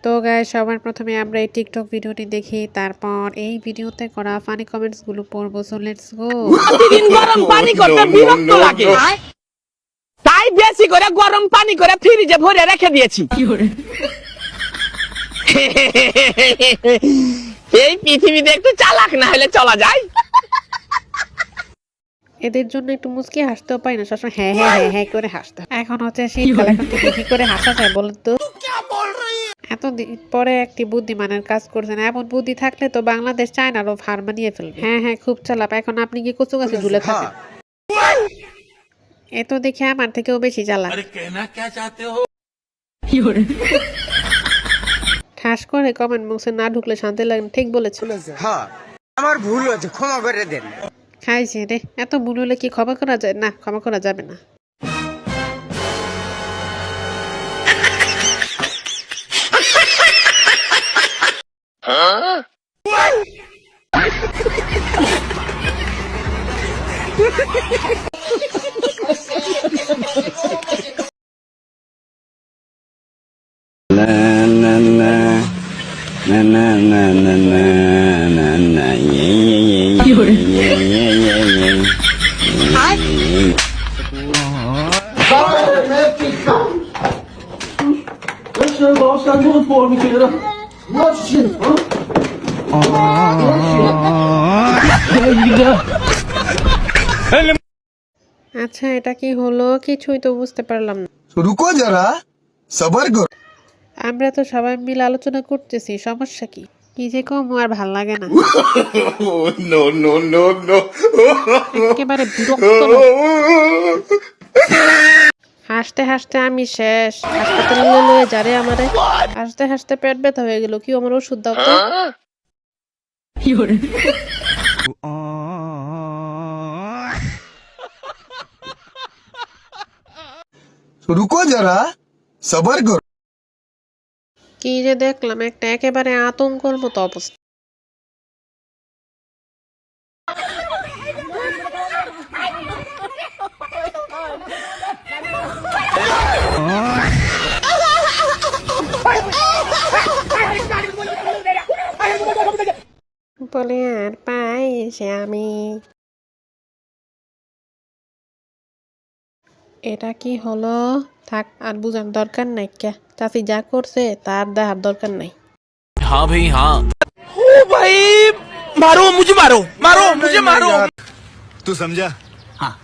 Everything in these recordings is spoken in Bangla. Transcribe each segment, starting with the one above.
তো গাইস, সবার প্রথমে আমরা এই টিকটক ভিডিওটি দেখি, তারপর এই ভিডিওতে করা ফানি কমেন্টস গুলো পড়বো। So let's go. প্রতিদিন গরম পানি করতে বিরক্ত লাগে, তাই বেশি করে গরম পানি করে ফ্রিজে ভরে রেখে দিয়েছি। এই পৃথিবীতে একটু চালাক না হলে চলা যায়। এদের জন্য একটু মুচকি হাসতেও পাই না, সবসময় হ্যাঁ হ্যাঁ হ্যাঁ হ্যাঁ করে হাসতে। এখন হচ্ছে শীতকাল, এখন কি করে হাসা যায় বলুন তো? এতদিন পরে একটি বুদ্ধিমানের কাজ করছেন। এমন বুদ্ধি থাকলে তো বাংলাদেশ চায়নারও হার মানিয়ে ফেলবে। হ্যাঁ হ্যাঁ, খুব চালাক। এখন আপনি কি কচু গাছে ঝুলে থাকেন? এ তো দেখে আমার থেকেও বেশি চালাক। ঠাস করে কমেন্ট বক্সে না ঢুকলে শান্তি লাগে না। ঠিক বলেছেন। হ্যাঁ, আমার ভুল হয়েছে, ক্ষমা করে দেন। খাইছে রে, এত ভুল হলে কি ক্ষমা করা যায়? না, ক্ষমা করা যাবে না। আচ্ছা, এটা কি হলো? কিছুই তো বুঝতে পারলাম না। রুকো যারা, সবার কর। আমরা তো সবাই মিলে আলোচনা করতেছি, সমস্যা কি? কি যে কম আর ভাল লাগে না। নো নো নো নো, একেবারে বিরক্ত লোক। হাসতে হাসতে আমি শেষ। হাসপাতালে লয়ে যারে আমারে। হাসতে হাসতে পেট ব্যথা হয়ে গেল। কি আমার ওষুধ দাও তো। রুকো যারা, সবার কর। কি যে দেখলাম, একটা একেবারে আতঙ্কর মতো অবস্থা। বলে আর পাই সে আমি। এটা কি হলো? থাক, আর বুঝার দরকার নাই। কে চাচি যা করছে তার দেখার দরকার নাই। हाँ भाई हाँ। ओ भाई, मारो मुझे, मारो मारो मुझे, मारो। तू समझा? हाँ।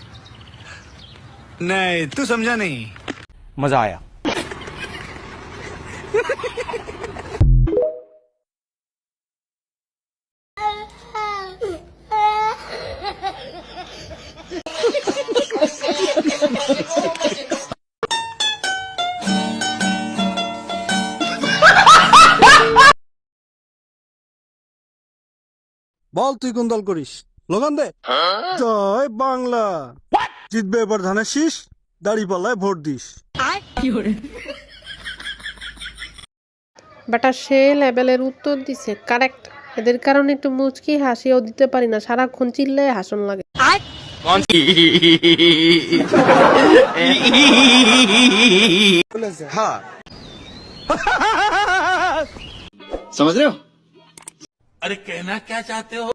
नहीं, तू समझा नहीं। मजा आया। বল, তুই কোন দল করিস? লোগান দে। জয় বাংলা। জিতবে এবার ধানের শীষ, দাড়ি পাল্লায় ভোট দিস। বেটা সে লেভেলের উত্তর দিছে, কারেক্ট। এদের কারণে একটু মুচকি হাসিও দিতে পারি না, সারাক্ষণ চিল্লায় হাসন লাগে। হ্যাঁ, समझ रहे हो? अरे कहना क्या चाहते हो?